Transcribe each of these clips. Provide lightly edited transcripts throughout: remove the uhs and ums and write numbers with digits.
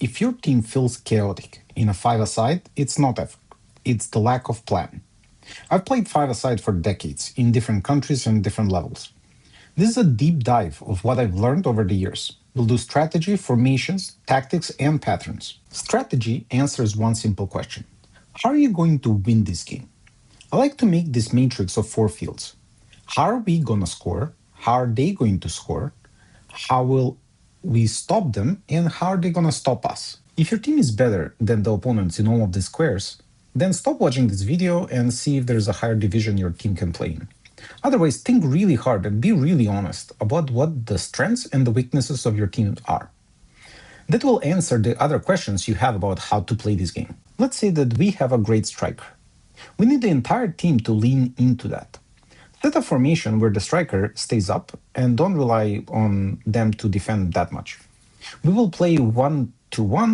If your team feels chaotic in a five-a-side, it's not effort. It's the lack of plan. I've played five-a-side for decades in different countries and different levels. This is a deep dive of what I've learned over the years. We'll do strategy, formations, tactics, and patterns. Strategy answers one simple question. How are you going to win this game? I like to make this matrix of four fields. How are we going to score? How are they going to score? How will we stop them? And how are they going to stop us? If your team is better than the opponents in all of these squares, then stop watching this video and see if there's a higher division your team can play in. Otherwise, think really hard and be really honest about what the strengths and the weaknesses of your team are. That will answer the other questions you have about how to play this game. Let's say that we have a great striker. We need the entire team to lean into that. Set a formation where the striker stays up and don't rely on them to defend that much. We will play 1-2-1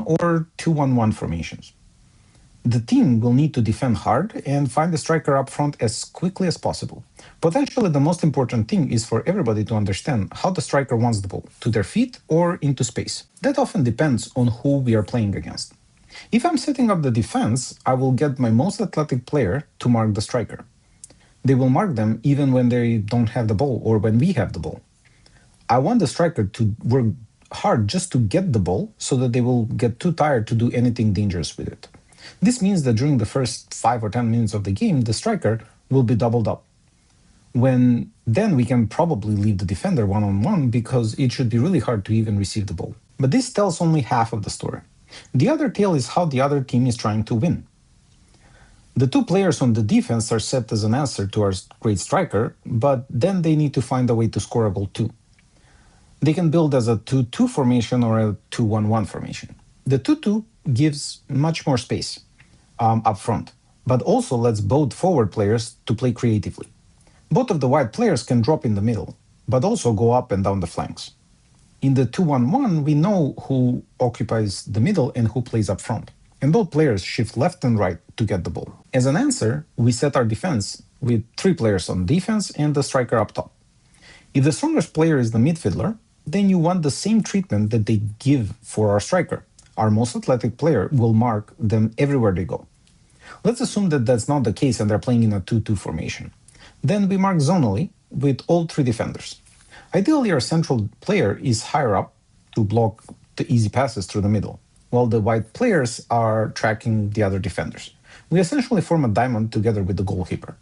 or 2-1-1 formations. The team will need to defend hard and find the striker up front as quickly as possible. Potentially the most important thing is for everybody to understand how the striker wants the ball, to their feet or into space. That often depends on who we are playing against. If I'm setting up the defense, I will get my most athletic player to mark the striker. They will mark them even when they don't have the ball or when we have the ball. I want the striker to work hard just to get the ball so that they will get too tired to do anything dangerous with it. This means that during the first 5 or 10 minutes of the game, the striker will be doubled up. Then we can probably leave the defender one-on-one because it should be really hard to even receive the ball. But this tells only half of the story. The other tale is how the other team is trying to win. The two players on the defense are set as an answer to our great striker, but then they need to find a way to score a goal too. They can build as a 2-2 formation or a 2-1-1 formation. The 2-2 gives much more space up front, but also lets both forward players to play creatively. Both of the wide players can drop in the middle, but also go up and down the flanks. In the 2-1-1, we know who occupies the middle and who plays up front, and both players shift left and right to get the ball. As an answer, we set our defense with 3 players on defense and the striker up top. If the strongest player is the midfielder, then you want the same treatment that they give for our striker. Our most athletic player will mark them everywhere they go. Let's assume that that's not the case and they're playing in a 2-2 formation. Then we mark zonally with all 3 defenders. Ideally, our central player is higher up to block the easy passes through the middle, while the wide players are tracking the other defenders. We essentially form a diamond together with the goalkeeper.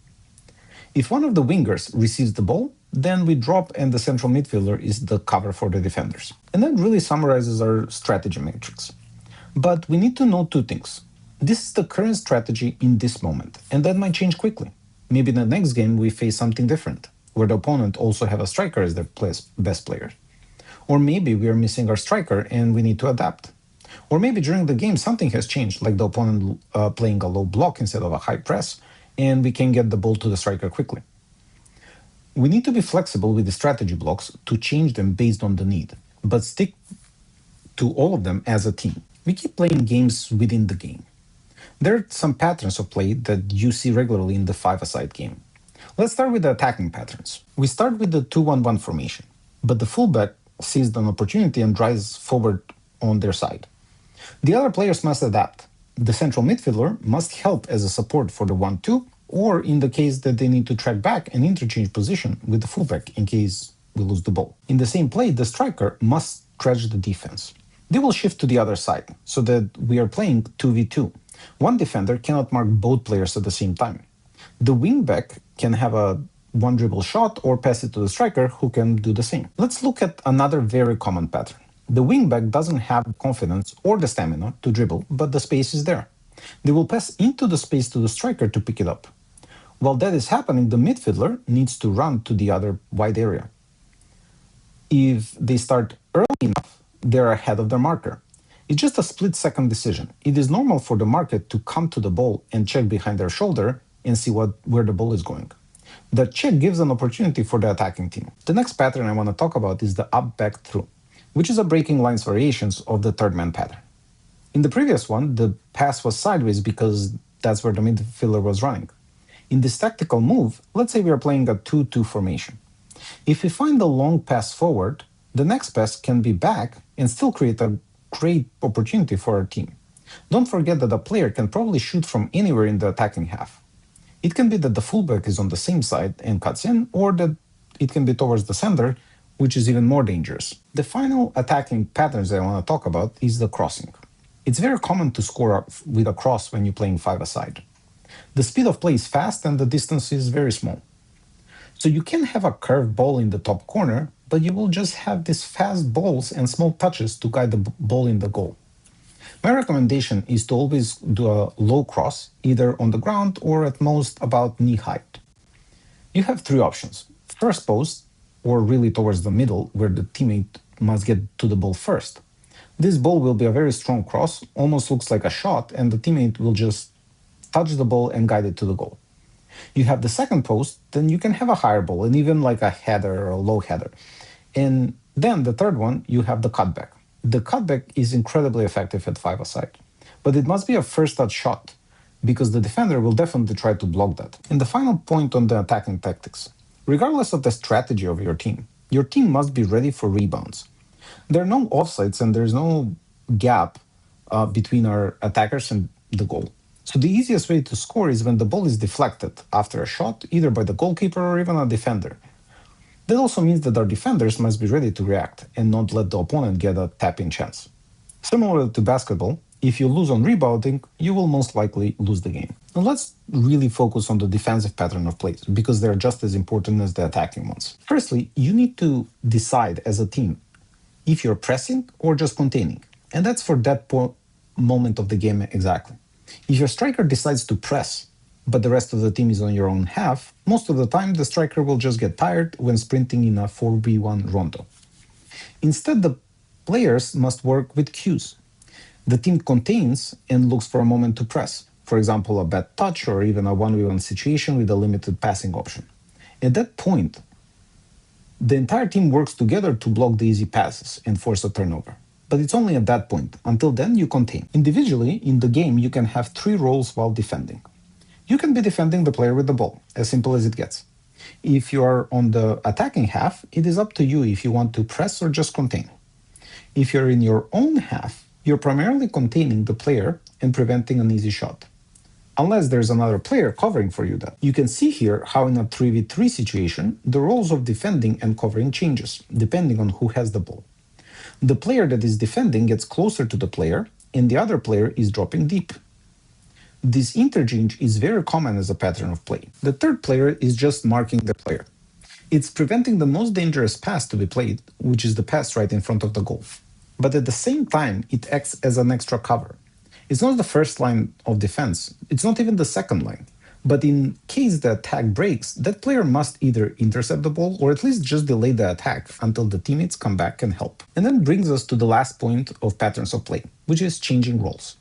If one of the wingers receives the ball, then we drop and the central midfielder is the cover for the defenders. And that really summarizes our strategy matrix. But we need to know 2 things. This is the current strategy in this moment, and that might change quickly. Maybe in the next game we face something different, where the opponent also have a striker as their best player. Or maybe we are missing our striker and we need to adapt. Or maybe during the game something has changed, like the opponent playing a low block instead of a high press, and we can get the ball to the striker quickly. We need to be flexible with the strategy blocks to change them based on the need, but stick to all of them as a team. We keep playing games within the game. There are some patterns of play that you see regularly in the five-a-side game. Let's start with the attacking patterns. We start with the 2-1-1 formation, but the fullback sees an opportunity and drives forward on their side. The other players must adapt. The central midfielder must help as a support for the 1-2, or in the case that they need to track back and interchange position with the fullback in case we lose the ball. In the same play, the striker must stretch the defense. They will shift to the other side, so that we are playing 2v2. One defender cannot mark both players at the same time. The wingback can have a one dribble shot or pass it to the striker who can do the same. Let's look at another very common pattern. The wingback doesn't have confidence or the stamina to dribble, but the space is there. They will pass into the space to the striker to pick it up. While that is happening, the midfielder needs to run to the other wide area. If they start early enough, they're ahead of their marker. It's just a split-second decision. It is normal for the marker to come to the ball and check behind their shoulder and see where the ball is going. The check gives an opportunity for the attacking team. The next pattern I want to talk about is the up-back through, which is a breaking lines variations of the third man pattern. In the previous one, the pass was sideways because that's where the midfielder was running. In this tactical move, let's say we are playing a 2-2 formation. If we find a long pass forward, the next pass can be back and still create a great opportunity for our team. Don't forget that a player can probably shoot from anywhere in the attacking half. It can be that the fullback is on the same side and cuts in, or that it can be towards the center, which is even more dangerous. The final attacking patterns I want to talk about is the crossing. It's very common to score with a cross when you're playing five-a-side. The speed of play is fast and the distance is very small. So you can have a curved ball in the top corner, but you will just have these fast balls and small touches to guide the ball in the goal. My recommendation is to always do a low cross, either on the ground or at most about knee height. You have three options. First post, or really towards the middle, where the teammate must get to the ball first. This ball will be a very strong cross, almost looks like a shot, and the teammate will just touch the ball and guide it to the goal. You have the second post, then you can have a higher ball and even like a header or a low header. And then the third one, you have the cutback. The cutback is incredibly effective at five-a-side, but it must be a first touch shot because the defender will definitely try to block that. And the final point on the attacking tactics. Regardless of the strategy of your team must be ready for rebounds. There are no offsides and there's no gap between our attackers and the goal. So the easiest way to score is when the ball is deflected after a shot, either by the goalkeeper or even a defender. That also means that our defenders must be ready to react and not let the opponent get a tap-in chance. Similar to basketball, if you lose on rebounding, you will most likely lose the game. Now let's really focus on the defensive pattern of plays, because they're just as important as the attacking ones. Firstly, you need to decide as a team if you're pressing or just containing. And that's for that moment of the game exactly. If your striker decides to press, but the rest of the team is on your own half, most of the time the striker will just get tired when sprinting in a 4v1 rondo. Instead, the players must work with cues. The team contains and looks for a moment to press, for example, a bad touch or even a 1v1 situation with a limited passing option. At that point, the entire team works together to block the easy passes and force a turnover. But it's only at that point. Until then, you contain. Individually, in the game, you can have three roles while defending. You can be defending the player with the ball, as simple as it gets. If you are on the attacking half, it is up to you if you want to press or just contain. If you're in your own half, you're primarily containing the player and preventing an easy shot. Unless there's another player covering for you that. You can see here how in a 3v3 situation, the roles of defending and covering changes, depending on who has the ball. The player that is defending gets closer to the player, and the other player is dropping deep. This interchange is very common as a pattern of play. The third player is just marking the player. It's preventing the most dangerous pass to be played, which is the pass right in front of the goal. But at the same time, it acts as an extra cover. It's not the first line of defense, it's not even the second line. But in case the attack breaks, that player must either intercept the ball or at least just delay the attack until the teammates come back and help. And that brings us to the last point of patterns of play, which is changing roles.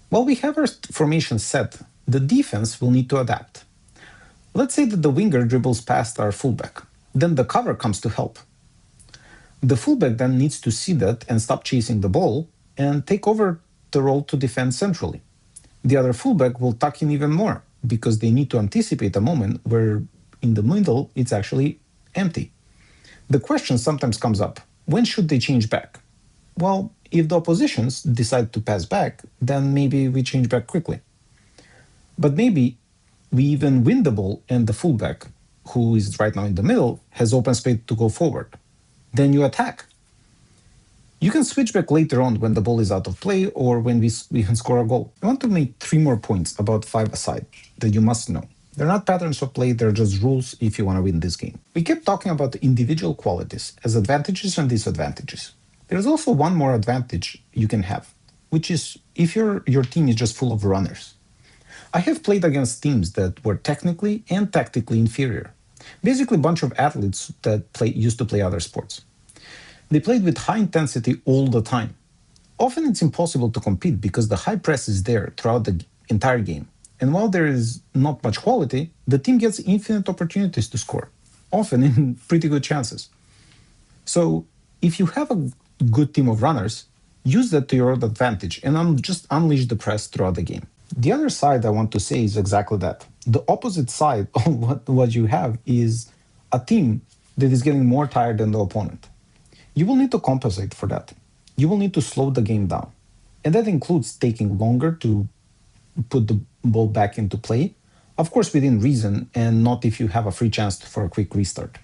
While we have our formation set, the defense will need to adapt. Let's say that the winger dribbles past our fullback. Then the cover comes to help. The fullback then needs to see that and stop chasing the ball and take over the role to defend centrally. The other fullback will tuck in even more because they need to anticipate a moment where in the middle it's actually empty. The question sometimes comes up, when should they change back? Well, if the oppositions decide to pass back, then maybe we change back quickly. But maybe we even win the ball and the fullback, who is right now in the middle, has open space to go forward. Then you attack. You can switch back later on when the ball is out of play or when we can score a goal. I want to make three more points about five-a-side that you must know. They're not patterns of play, they're just rules if you want to win this game. We kept talking about the individual qualities as advantages and disadvantages. There's also one more advantage you can have, which is if your team is just full of runners. I have played against teams that were technically and tactically inferior. Basically a bunch of athletes that used to play other sports. They played with high intensity all the time. Often it's impossible to compete because the high press is there throughout the entire game. And while there is not much quality, the team gets infinite opportunities to score, often in pretty good chances. So if you have a good team of runners, use that to your own advantage and just unleash the press throughout the game. The other side I want to say is exactly that. The opposite side of what you have is a team that is getting more tired than the opponent. You will need to compensate for that. You will need to slow the game down. And that includes taking longer to put the ball back into play, of course within reason and not if you have a free chance for a quick restart.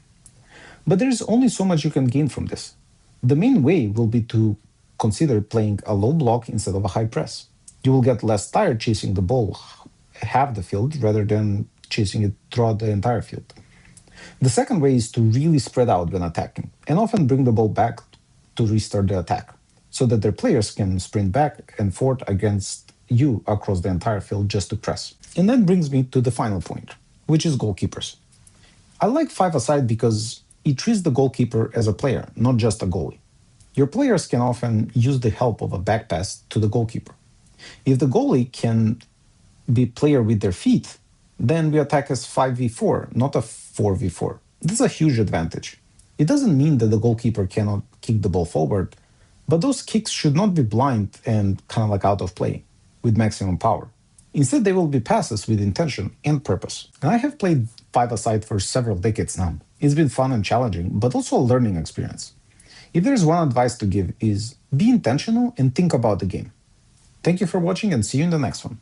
But there is only so much you can gain from this. The main way will be to consider playing a low block instead of a high press. You will get less tired chasing the ball half the field rather than chasing it throughout the entire field. The second way is to really spread out when attacking and often bring the ball back to restart the attack so that their players can sprint back and forth against you across the entire field just to press. And that brings me to the final point, which is goalkeepers. I like five-a-side because it treats the goalkeeper as a player, not just a goalie. Your players can often use the help of a back pass to the goalkeeper. If the goalie can be player with their feet, then we attack as 5v4, not a 4v4. This is a huge advantage. It doesn't mean that the goalkeeper cannot kick the ball forward, but those kicks should not be blind and kind of like out of play with maximum power. Instead, they will be passes with intention and purpose. And I have played five-a-side for several decades now. It's been fun and challenging, but also a learning experience. If there's one advice to give is be intentional and think about the game. Thank you for watching and see you in the next one.